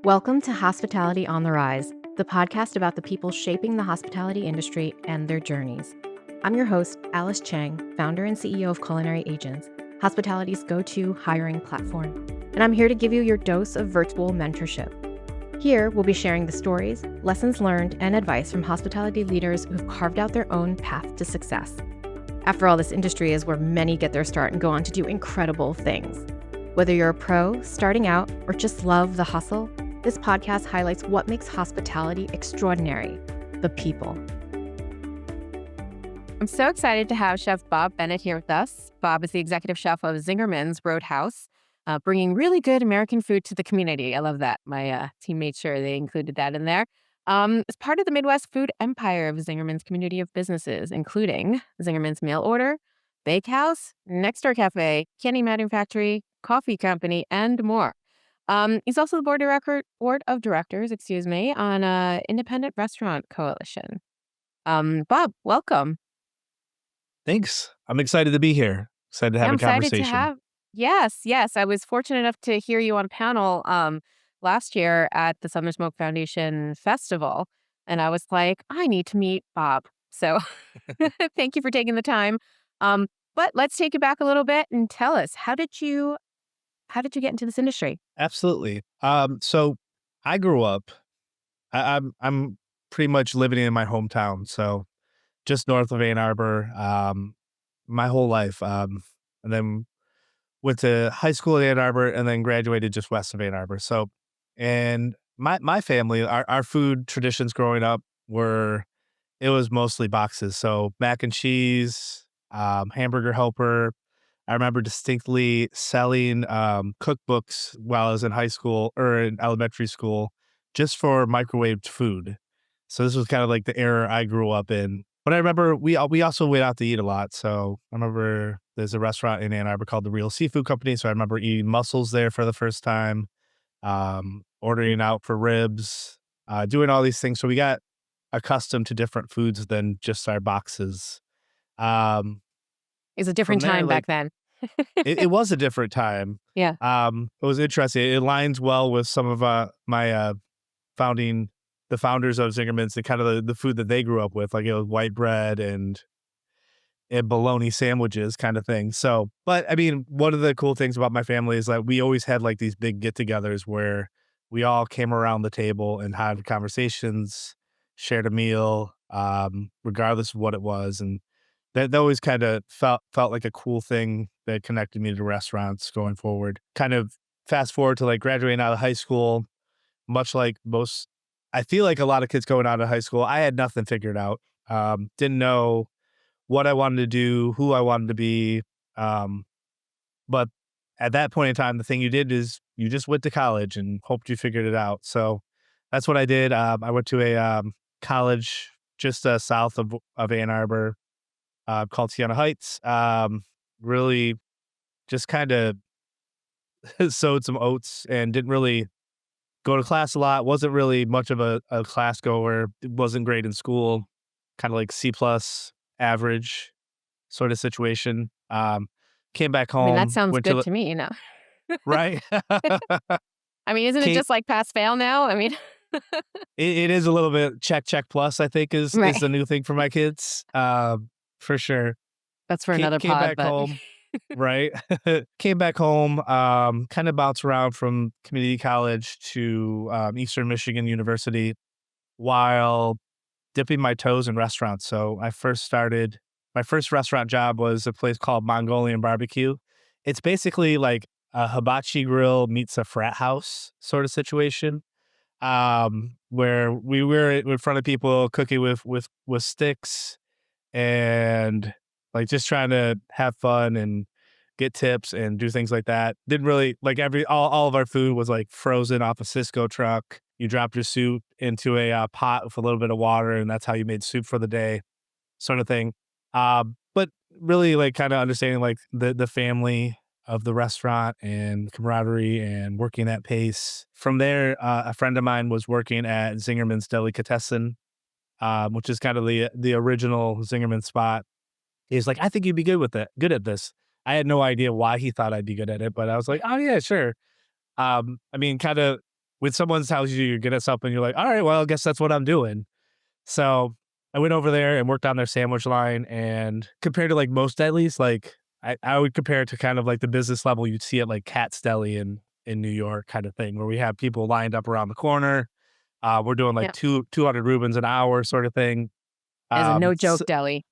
Welcome to Hospitality on the Rise, the podcast about the people shaping the hospitality industry and their journeys. I'm your host, Alice Chang, founder and CEO of Culinary Agents, hospitality's go-to hiring platform. And I'm here to give you your dose of virtual mentorship. Here, we'll be sharing the stories, lessons learned, and advice from hospitality leaders who've carved out their own path to success. After all, this industry is where many get their start and go on to do incredible things. Whether you're a pro, starting out, or just love the hustle, this podcast highlights what makes hospitality extraordinary: the people. I'm so excited to have Chef Bob Bennett here with us. Bob is the executive chef of Zingerman's Roadhouse, bringing really good American food to the community. I love that. My team made sure they included that in there. As part of the Midwest food empire of Zingerman's community of businesses, including Zingerman's Mail Order, Bakehouse, Next Door Cafe, Candy Manufactory, Coffee Company, and more. He's also the board of directors, on Independent Restaurant Coalition. Bob, welcome. Thanks. I'm excited to be here. Excited to have I'm a excited to conversation. have. Yes. I was fortunate enough to hear you on a panel last year at the Southern Smoke Foundation Festival, and I was like, I need to meet Bob. So thank you for taking the time. But let's take it back a little bit and tell us, how did you get into this industry? Absolutely. So I grew up. I'm pretty much living in my hometown, so just north of Ann Arbor. My whole life. And then went to high school in Ann Arbor, and then graduated just west of Ann Arbor. So, and my family, our food traditions growing up it was mostly boxes. So mac and cheese, hamburger helper. I remember distinctly selling cookbooks while I was in high school or in elementary school just for microwaved food. So this was kind of like the era I grew up in. But I remember we also went out to eat a lot. So I remember there's a restaurant in Ann Arbor called the Real Seafood Company. So I remember eating mussels there for the first time, ordering out for ribs, doing all these things. So we got accustomed to different foods than just our boxes. Um, It's a from different there, time like back then. it was a different time. Yeah. It was interesting. It aligns well with some of my the founders of Zingerman's, the kind of the food that they grew up with, like white bread and bologna sandwiches kind of thing. So, but I mean, one of the cool things about my family is that we always had like these big get-togethers where we all came around the table and had conversations, shared a meal, regardless of what it was, and that always kind of felt like a cool thing that connected me to restaurants going forward. Kind of fast forward to like graduating out of high school, much like I feel like a lot of kids going out of high school, I had nothing figured out. Didn't know what I wanted to do, who I wanted to be. Um, but at that point in time, the thing you did is you just went to college and hoped you figured it out. So that's what I did. I went to a college just south of Ann Arbor, called Siena Heights. Really just kind of sowed some oats and didn't really go to class a lot. Wasn't really much of a class goer. Wasn't great in school. Kind of like C plus average sort of situation. Came back I mean, that home, sounds went good to to me. right. I mean, isn't it Came, just like pass fail now? I mean, it is a little bit check plus. I think is right. the new thing for my kids. For sure. That's for Came, another came pod, back but home. Right. Came back home, kind of bounced around from community college to Eastern Michigan University while dipping my toes in restaurants. So my first restaurant job was a place called Mongolian Barbecue. It's basically like a hibachi grill meets a frat house sort of situation, where we were in front of people cooking with sticks and like just trying to have fun and get tips and do things like that. Didn't really like all of our food was like frozen off a Cisco truck. You dropped your soup into a pot with a little bit of water, and that's how you made soup for the day, sort of thing. But really like kind of understanding like the family of the restaurant and camaraderie and working at pace. From there, a friend of mine was working at Zingerman's Delicatessen, which is kind of the original Zingerman spot. He's like, I think you'd be good at this. I had no idea why he thought I'd be good at it, but I was like, oh yeah, sure. I mean, kind of when someone tells you you're good at something, you're like, all right, well, I guess that's what I'm doing. So I went over there and worked on their sandwich line. And compared to like most delis, like I would compare it to kind of like the business level you'd see at like Cat's Deli in New York kind of thing, where we have people lined up around the corner. We're doing like Yeah. 200 Rubens an hour sort of thing. As a no S joke deli.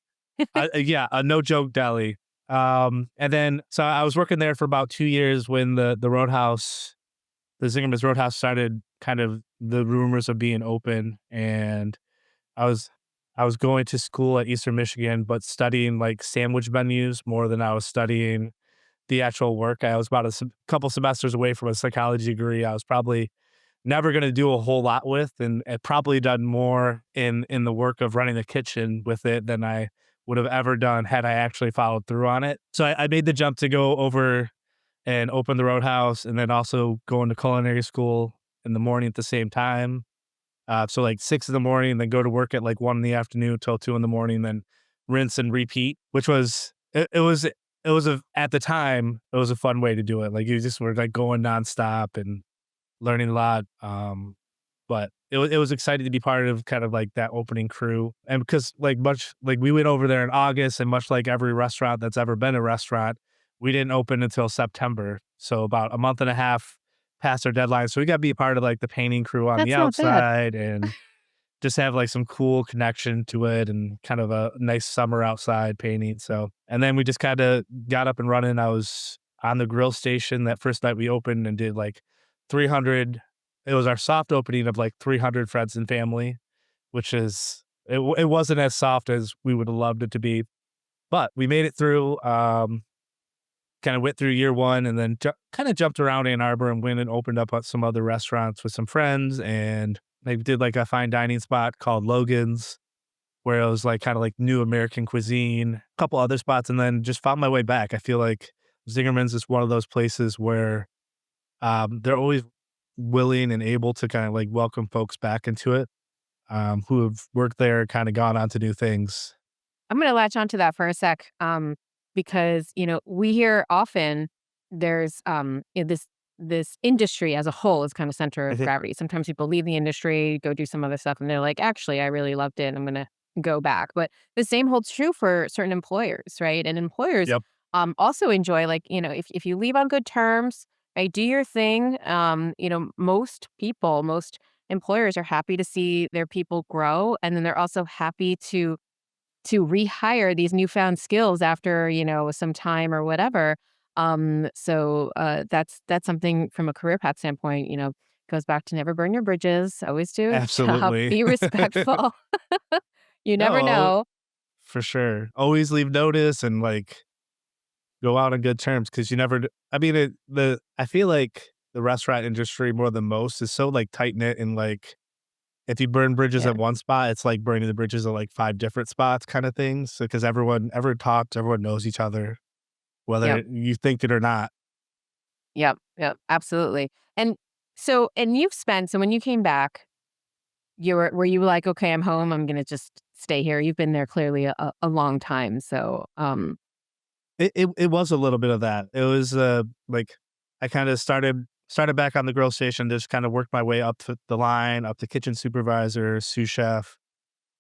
yeah, a no joke deli. And then so I was working there for about 2 years when the Roadhouse, the Zingerman's Roadhouse started kind of the rumors of being open, and I was I was going to school at Eastern Michigan, but studying like sandwich menus more than I was studying the actual work. I was about couple semesters away from a psychology degree. I was probably never going to do a whole lot with, and had probably done more in the work of running the kitchen with it than I would have ever done had I actually followed through on it. So I made the jump to go over and open the Roadhouse, and then also go into culinary school in the morning at the same time. So like 6 in the morning, then go to work at like 1 in the afternoon till 2 in the morning, then rinse and repeat, which was it was a at the time it was a fun way to do it. Like you just were like going nonstop and learning a lot. But it was exciting to be part of kind of like that opening crew. And because like much like we went over there in August, and much like every restaurant that's ever been a restaurant, we didn't open until September. So about a month and a half past our deadline. So we got to be a part of like the painting crew on the That's not bad. outside, and just have like some cool connection to it, and kind of a nice summer outside painting. So, and then we just kind of got up and running. I was on the grill station that first night we opened and did like 300. It was our soft opening of like 300 friends and family, which is, it wasn't as soft as we would have loved it to be, but we made it through. Kind of went through year one, and then kind of jumped around Ann Arbor and went and opened up some other restaurants with some friends. And they did like a fine dining spot called Logan's, where it was like kind of like new American cuisine, a couple other spots, and then just found my way back. I feel like Zingerman's is one of those places where they're always willing and able to kind of like welcome folks back into it, who have worked there, kind of gone on to new things. I'm gonna latch onto that for a sec, because we hear often there's this industry as a whole is kind of center of Mhm. gravity. Sometimes people leave the industry, go do some other stuff, and they're like, actually, I really loved it. I'm gonna go back. But the same holds true for certain employers, right? And employers Yep. also enjoy like if you leave on good terms, right, do your thing. Most people, most employers are happy to see their people grow, and then they're also happy to rehire these newfound skills after, some time or whatever. That's something from a career path standpoint, goes back to never burn your bridges, always do a good job, Absolutely. be respectful. You never No, know. for sure. Always leave notice and like go out on good terms, because you never. I mean, I feel like the restaurant industry more than most is so like tight knit, and like if you burn bridges Yeah. at one spot, it's like burning the bridges at like five different spots, kind of things. Because everyone talks, everyone knows each other, Yep. whether you think it or not. Yep. Yep. Absolutely. And you've spent, so when you came back, were you like, okay, I'm home, I'm gonna just stay here. You've been there clearly a long time. So It was a little bit of that. It was like I kind of started back on the grill station, just kind of worked my way up the line, up to kitchen supervisor, sous chef.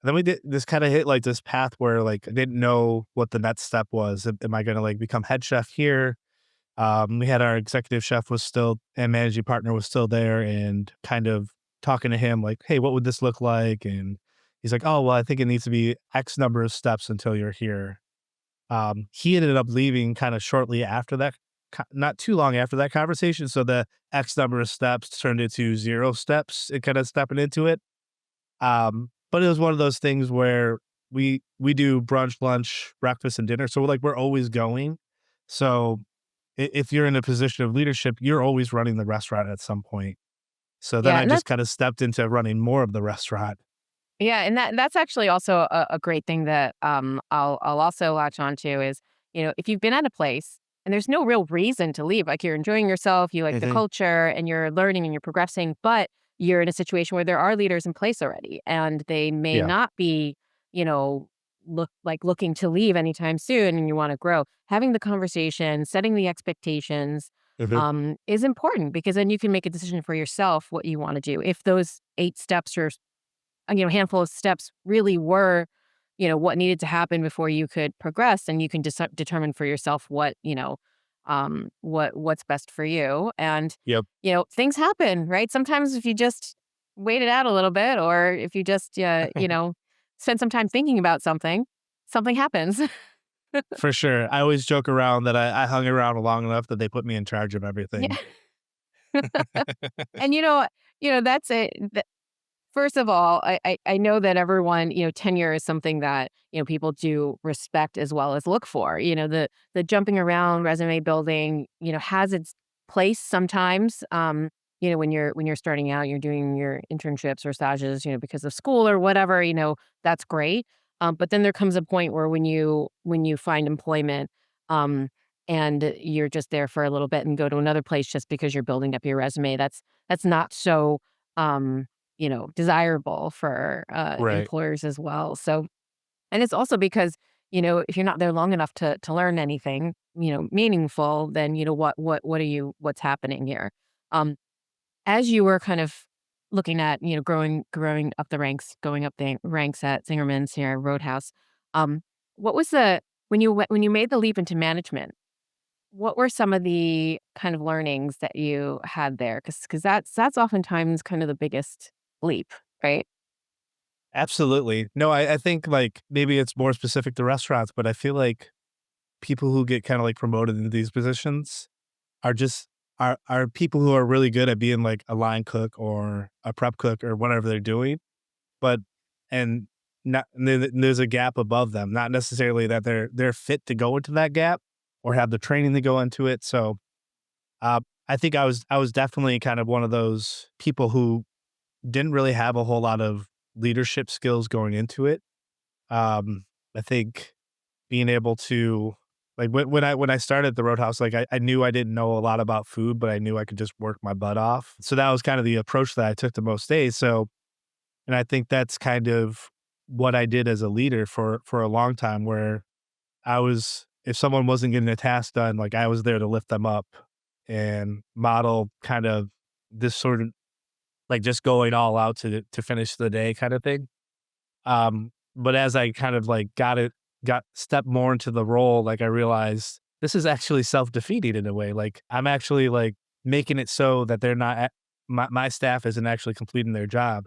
And then we did this kind of hit like this path where like I didn't know what the next step was. Am I going to like become head chef here? We had our executive chef was still, and managing partner was still there, and kind of talking to him like, hey, what would this look like? And he's like, oh, well, I think it needs to be X number of steps until you're here. He ended up leaving kind of shortly after that, not too long after that conversation. So the X number of steps turned into 0 steps, and kind of stepping into it. But it was one of those things where we do brunch, lunch, breakfast, and dinner. So like we're always going. So if you're in a position of leadership, you're always running the restaurant at some point. So then yeah, I and just that's kind of stepped into running more of the restaurant. Yeah, and that's actually also a great thing that I'll also latch on to is, if you've been at a place and there's no real reason to leave, like you're enjoying yourself, you like the Hmm. culture and you're learning and you're progressing, but you're in a situation where there are leaders in place already and they may Yeah, not be, you know, looking to leave anytime soon and you want to grow. Having the conversation, setting the expectations, Mhm. is important because then you can make a decision for yourself what you want to do. If those 8 steps or handful of steps really were, what needed to happen before you could progress, and you can determine for yourself what's best for you. And, Yep. things happen, right? Sometimes if you just wait it out a little bit, or if you just, spend some time thinking about something, something happens. For sure. I always joke around that I hung around long enough that they put me in charge of everything. Yeah. And, that's it. First of all, I know that everyone, tenure is something that, people do respect as well as look for. The jumping around resume building, has its place sometimes. When you're starting out, you're doing your internships or stages, because of school or whatever, that's great. But then there comes a point where when you find employment, um, and you're just there for a little bit and go to another place just because you're building up your resume, that's not so um desirable for Right. employers as well. So, and it's also because, if you're not there long enough to learn anything, meaningful, then what's happening here? Um, as you were kind of looking at, growing up the ranks, going up the ranks at Zingerman's here, Roadhouse, what was the when you made the leap into management? What were some of the kind of learnings that you had there? Because that's oftentimes kind of the biggest leap, right? Absolutely. No, I think like maybe it's more specific to restaurants, but I feel like people who get kind of like promoted into these positions are just are people who are really good at being like a line cook or a prep cook or whatever they're doing, but and not and there's a gap above them. Not necessarily that they're fit to go into that gap or have the training to go into it. So I think I was definitely kind of one of those people who didn't really have a whole lot of leadership skills going into it. I think being able to like when I started at the Roadhouse, like I knew I didn't know a lot about food, but I knew I could just work my butt off. So that was kind of the approach that I took to most days. So, and I think that's kind of what I did as a leader for a long time, where I was if someone wasn't getting a task done, like I was there to lift them up and model kind of this sort of like just going all out to finish the day kind of thing. But as I kind of like got stepped more into the role, like I realized this is actually self-defeating in a way. Like I'm actually like making it so that they're not my staff isn't actually completing their job.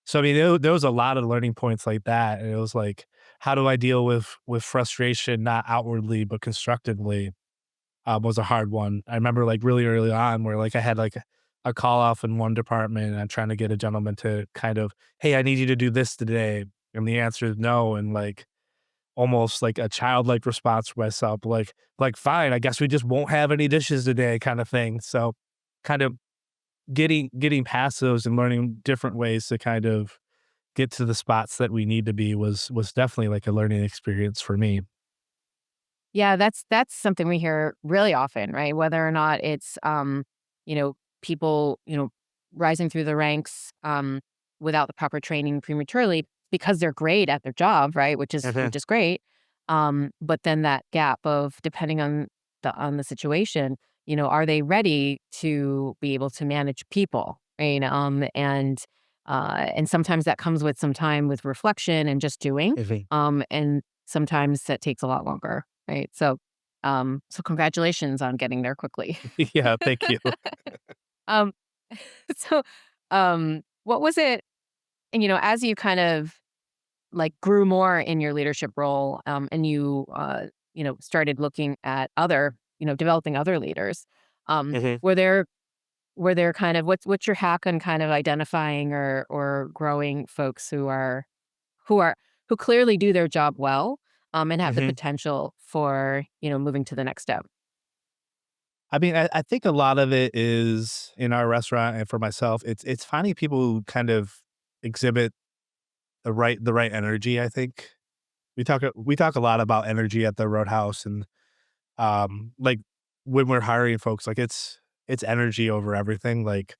So I mean, there was a lot of learning points like that, and it was like, how do I deal with frustration, not outwardly but constructively, was a hard one. I remember like really early on where like I had like a call off in one department and I'm trying to get a gentleman to kind of, hey, I need you to do this today. And the answer is no. And like almost like a childlike response for myself, like fine, I guess we just won't have any dishes today kind of thing. So kind of getting past those and learning different ways to kind of get to the spots that we need to be was definitely like a learning experience for me. Yeah, that's something we hear really often, right? Whether or not it's people, rising through the ranks without the proper training prematurely because they're great at their job, right? Which is Mhm. which is great. But then that gap of depending on the situation, are they ready to be able to manage people, right? And sometimes that comes with some time with reflection and just doing. Mhm. And sometimes that takes a lot longer. Right. So congratulations on getting there quickly. Yeah, thank you. Um, so, what was it, and, as you kind of like grew more in your leadership role, and started looking at developing other leaders, Mhm. were there kind of, what's your hack on kind of identifying or growing folks who are who clearly do their job well, and have the Mhm. potential for, moving to the next step? I mean, I think a lot of it is in our restaurant and for myself, it's finding people who kind of exhibit the right energy, I think. We talk a lot about energy at the Roadhouse and like when we're hiring folks, like it's energy over everything. Like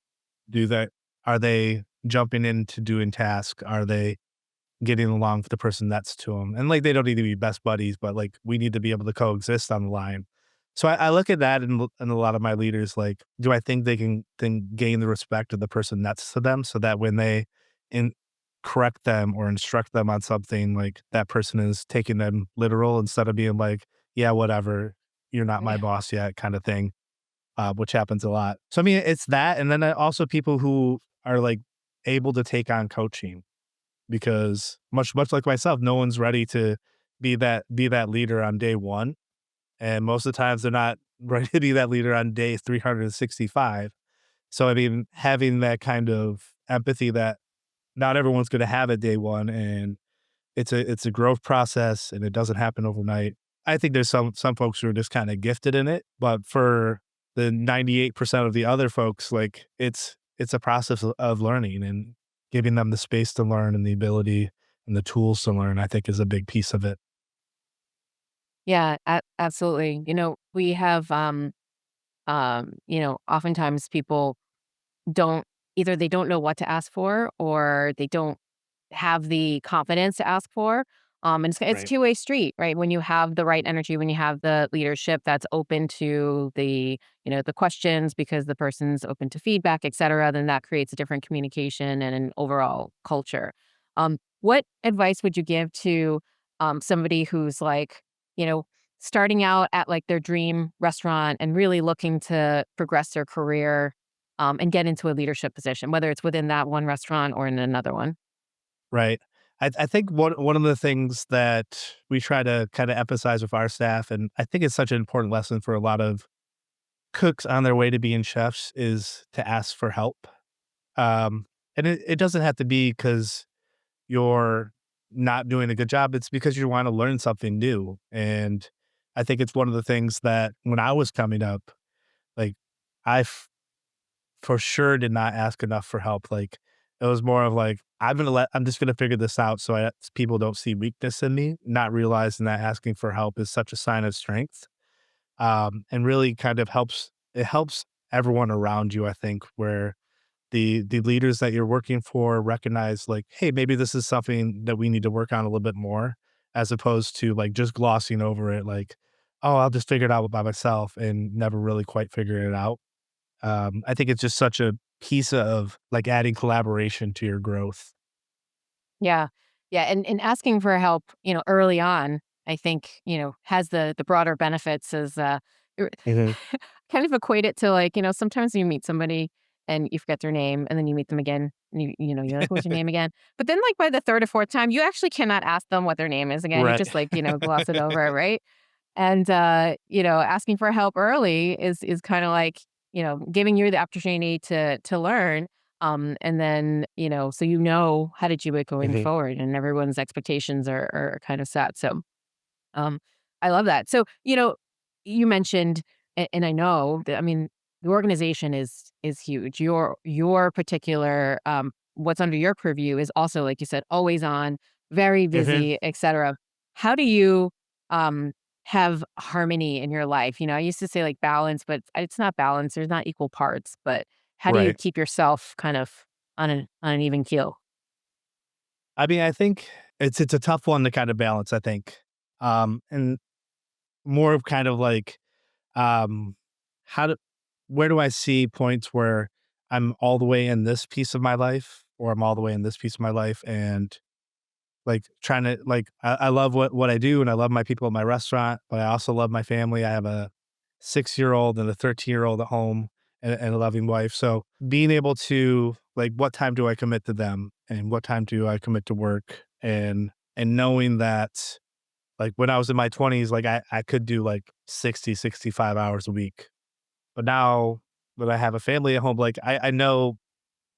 do that are they jumping into doing tasks? Are they getting along with the person that's to them? And like they don't need to be best buddies, but like we need to be able to coexist on the line. So I look at that in a lot of my leaders, like, do I think they can gain the respect of the person next to them so that when they in correct them or instruct them on something, like that person is taking them literal instead of being like, yeah, whatever, you're not my Yeah. boss yet kind of thing, which happens a lot. So I mean, it's that. And then also people who are like able to take on coaching because much like myself, no one's ready to be that leader on day one. And most of the times they're not ready to be that leader on day 365. So, I mean, having that kind of empathy that not everyone's going to have at day one, and it's a growth process, and it doesn't happen overnight. I think there's some folks who are just kind of gifted in it, but for the 98% of the other folks, like it's a process of learning and giving them the space to learn and the ability and the tools to learn. I think is a big piece of it. Yeah, absolutely. We have, oftentimes people don't either they don't know what to ask for or they don't have the confidence to ask for. And it's a Right. two-way street, right? When you have the right energy, when you have the leadership that's open to the questions because the person's open to feedback, et cetera, then that creates a different communication and an overall culture. What advice would you give to somebody who's like, you know, starting out at like their dream restaurant and really looking to progress their career and get into a leadership position, whether it's within that one restaurant or in another one? Right. I think one of the things that we try to kind of emphasize with our staff, and I think it's such an important lesson for a lot of cooks on their way to being chefs, is to ask for help. And it doesn't have to be because you're not doing a good job. It's because you want to learn something new. And I think it's one of the things that when I was coming up, like I for sure did not ask enough for help. Like it was more of like, I'm just gonna figure this out so people don't see weakness in me, not realizing that asking for help is such a sign of strength. And really kind of helps everyone around you, I think, where the leaders that you're working for recognize like, hey, maybe this is something that we need to work on a little bit more, as opposed to like just glossing over it, like, oh, I'll just figure it out by myself and never really quite figuring it out. I think it's just such a piece of like adding collaboration to your growth. Yeah. Yeah, and asking for help, early on, I think, has the broader benefits as, er Mhm. kind of equate it to, like, sometimes you meet somebody and you forget their name, and then you meet them again, and you're like, "What's your name again?" But then, like, by the 3rd or 4th time, you actually cannot ask them what their name is again. You Right. just, like, gloss it over, right? And, asking for help early is kinda like, giving you the opportunity to learn, and then, so how to do it going Mhm. forward, and everyone's expectations are kind of set. So, um, I love that. So, you mentioned, and I know that, I mean, the organization is huge. Your particular, what's under your purview is also, like you said, always on, very Mhm. busy, et cetera. How do you, um, have harmony in your life? I used to say like balance, but it's not balance. There's not equal parts, but how do you Right. keep yourself kind of on an even keel? I mean, I think it's a tough one to kind of balance, I think. And more of kind of like, um, how do where do I see points where I'm all the way in this piece of my life or I'm all the way in this piece of my life, and like trying to like I love what I do and I love my people at my restaurant, but I also love my family. I have a 6-year-old and a 13-year-old at home and a loving wife. So being able to like what time do I commit to them and what time do I commit to work, and knowing that like when I was in my 20s, like I could do like 60, 65 hours a week. But now that I have a family at home, like I know,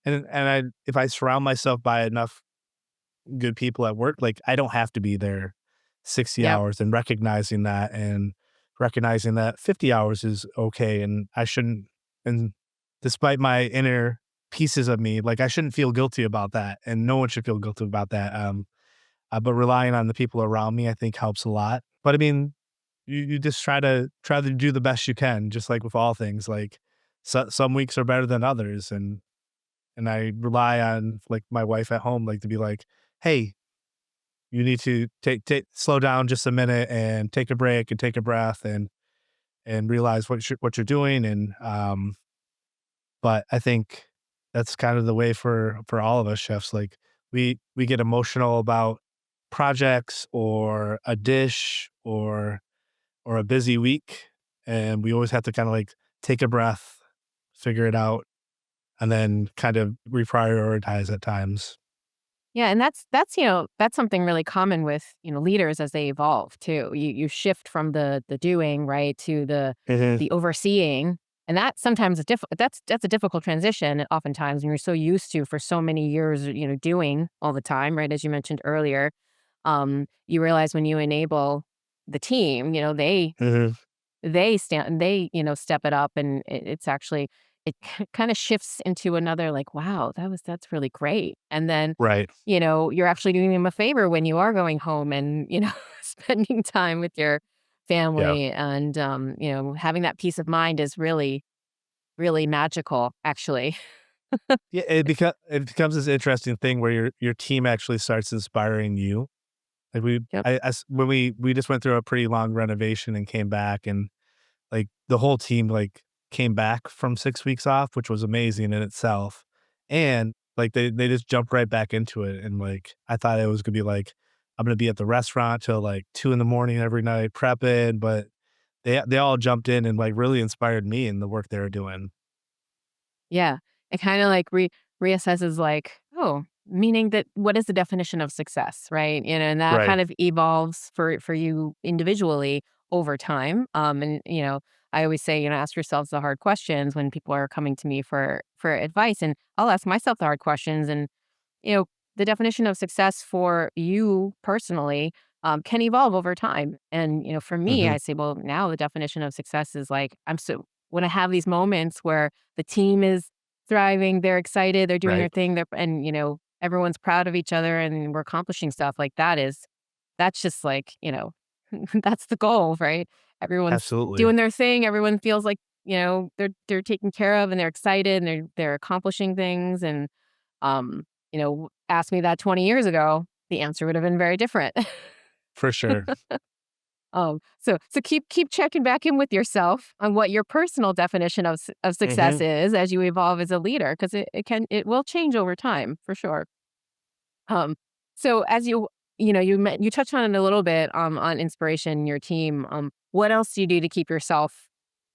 and I if I surround myself by enough good people at work, like I don't have to be there 60 Yep. hours, and recognizing that 50 hours is okay and I shouldn't, and despite my inner pieces of me, like I shouldn't feel guilty about that and no one should feel guilty about that. But relying on the people around me, I think helps a lot. But I mean, you just try to do the best you can, just like with all things. Like some weeks are better than others, and I rely on like my wife at home, like to be like, hey, you need to take slow down just a minute and take a break and take a breath, and realize what you're doing. And but I think that's kind of the way for all of us chefs. Like we get emotional about projects or a dish or a busy week, and we always have to kind of like take a breath, figure it out, and then kind of reprioritize at times. Yeah, and that's something really common with, leaders as they evolve too. You shift from the doing, right, to Mhm. the overseeing. And that sometimes that's a difficult transition oftentimes when you're so used to for so many years, doing all the time, right? As you mentioned earlier. You realize when you enable the team, Mhm. step it up, and it's actually it kind of shifts into another, like, wow, that's really great. And then Right. you're actually doing them a favor when you are going home and, spending time with your Yeah. family, and, having that peace of mind is really, really magical, actually. Yeah, it becomes this interesting thing where your team actually starts inspiring you. Like Yep. when we just went through a pretty long renovation and came back, and like the whole team like came back from 6 weeks off, which was amazing in itself. And like they just jumped right back into it. And like I thought it was gonna be like I'm gonna be at the restaurant till like 2 in the morning every night prepping, but they all jumped in and like really inspired me in the work they were doing. Yeah. It kinda, like, reassesses, like, "Oh," meaning that what is the definition of success, right? And that Right. kind of evolves for you individually over time. And, I always say, ask yourselves the hard questions when people are coming to me for advice, and I'll ask myself the hard questions. And you know, the definition of success for you personally can evolve over time. And, for me, Hmm. I say, well, now the definition of success is like, when I have these moments where the team is thriving, they're excited, they're doing their Right. thing, and, everyone's proud of each other and we're accomplishing stuff like that's just like, that's the goal, right? Everyone's Absolutely. doing their thing. Everyone feels like, they're taken care of and they're excited and they're accomplishing things. And, ask me that 20 years ago, the answer would have been very different. For sure. So keep checking back in with yourself on what your personal definition of success Hmm. is as you evolve as a leader, because it will change over time for sure. Um, so as you touched on it a little bit on inspiration in your team. What else do you do to keep yourself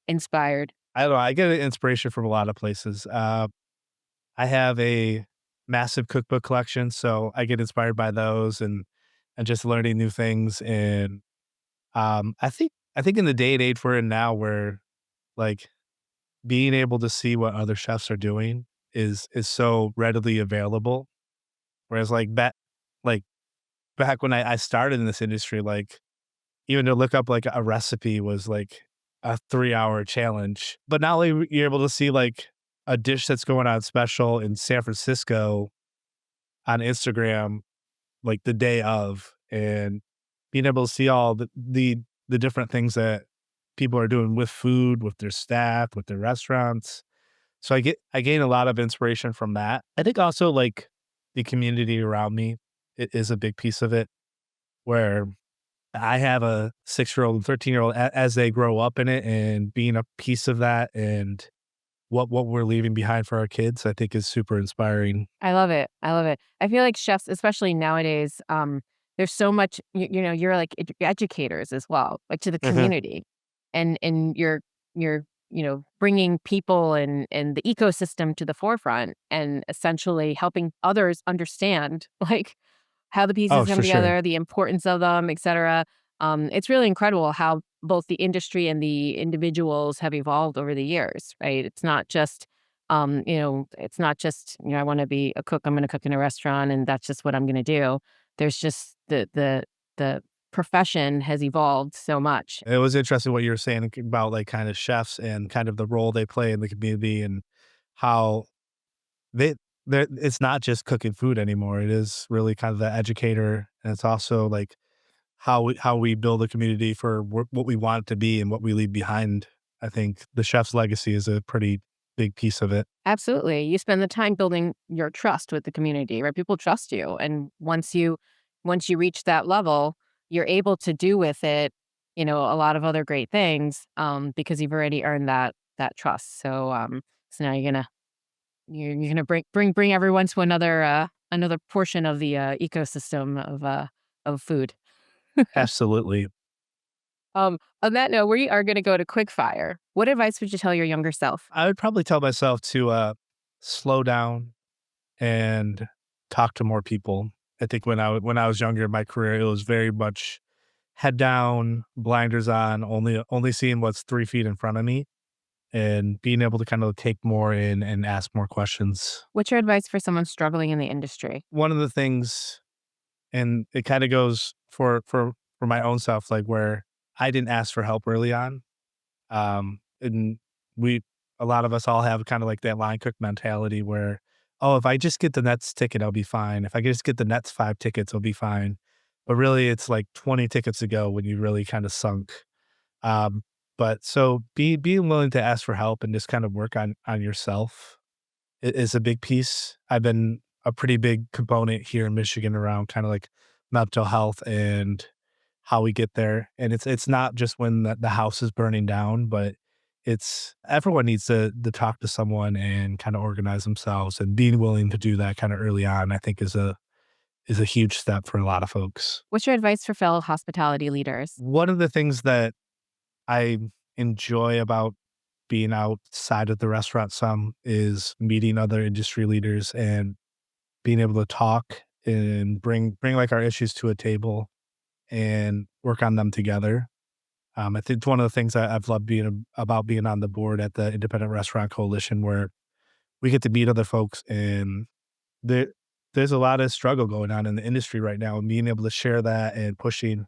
inspired? I don't know. I get inspiration from a lot of places. I have a massive cookbook collection, so I get inspired by those and just learning new things. And I think in the day and age we're in now, where like being able to see what other chefs are doing is so readily available. Whereas like back when I started in this industry, like even to look up like a recipe was like a 3 hour challenge. But now like, you're able to see like a dish that's going on special in San Francisco on Instagram like the day of, and being able to see all the different things that people are doing with food, with their staff, with their restaurants. So I gain a lot of inspiration from that. I think also like the community around me, it is a big piece of it, where I have a 6-year-old and 13-year-old as they grow up in it, and being a piece of that and what we're leaving behind for our kids, I think is super inspiring. I love it. I love it. I feel like chefs, especially nowadays, there's so much. You're like educators as well, like to the Mhm. community, and you're bringing people and the ecosystem to the forefront, and essentially helping others understand like how the Oh, pieces come for sure. together, the importance of them, etc. It's really incredible how both the industry and the individuals have evolved over the years, right? It's not just, I want to be a cook, I'm going to cook in a restaurant, and that's just what I'm going to do. There's just the profession has evolved so much. It was interesting what you were saying about like kind of chefs and kind of the role they play in the community, and how they it's not just cooking food anymore. It is really kind of the educator, and it's also like how we build a community for what we want it to be and what we leave behind. I think the chef's legacy is a pretty big piece of it. Absolutely. You spend the time building your trust with the community, right? People trust you. And once you reach that level, you're able to do with it a lot of other great things, because you've already earned that trust. So now you're gonna bring everyone to another portion of the ecosystem of food. Absolutely. On that note, we are gonna go to quick fire. What advice would you tell your younger self? I would probably tell myself to slow down and talk to more people. I think when I was younger in my career, it was very much head down, blinders on, only seeing what's 3 feet in front of me, and being able to kind of take more in and ask more questions. What's your advice for someone struggling in the industry? One of the things, and it kind of goes for my own self, like where I didn't ask for help early on. And we, a lot of us all have kind of like that line cook mentality where, oh, if I just get the Nets ticket, I'll be fine. If I just get the Nets 5 tickets, I'll be fine. But really, it's like 20 tickets ago when you really kind of sunk. Um, but so being willing to ask for help and just kind of work on yourself is a big piece. I've been a pretty big component here in Michigan around kind of like mental health and how we get there. And it's not just when the house is burning down, but it's everyone needs to talk to someone and kind of organize themselves, and being willing to do that kind of early on, I think is a huge step for a lot of folks. What's your advice for fellow hospitality leaders? One of the things that I enjoy about being outside of the restaurant some is meeting other industry leaders and being able to talk and bring like our issues to a table and work on them together. I think it's one of the things I've loved about being on the board at the Independent Restaurant Coalition, where we get to meet other folks, and there there's a lot of struggle going on in the industry right now, and being able to share that and pushing.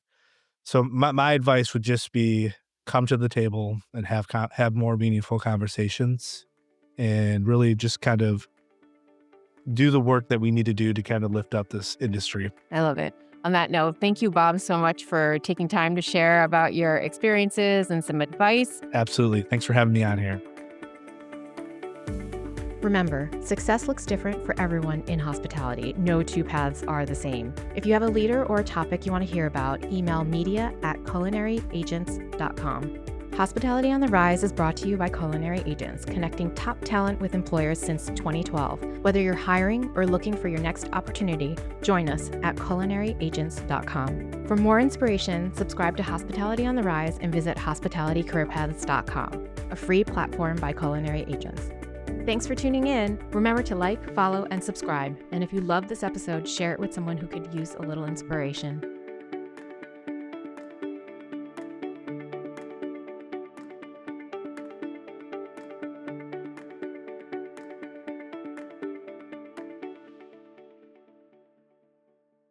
So my advice would just be come to the table and have more meaningful conversations, and really just kind of do the work that we need to do to kind of lift up this industry. I love it. On that note, thank you, Bob, so much for taking time to share about your experiences and some advice. Absolutely. Thanks for having me on here. Remember, success looks different for everyone in hospitality. No two paths are the same. If you have a leader or a topic you want to hear about, email media@culinaryaagents.com. Hospitality on the Rise is brought to you by Culinary Agents, connecting top talent with employers since 2012. Whether you're hiring or looking for your next opportunity, join us at culinaryagents.com. For more inspiration, subscribe to Hospitality on the Rise and visit hospitalitycareerpaths.com, a free platform by Culinary Agents. Thanks for tuning in. Remember to like, follow, and subscribe. And if you love this episode, share it with someone who could use a little inspiration.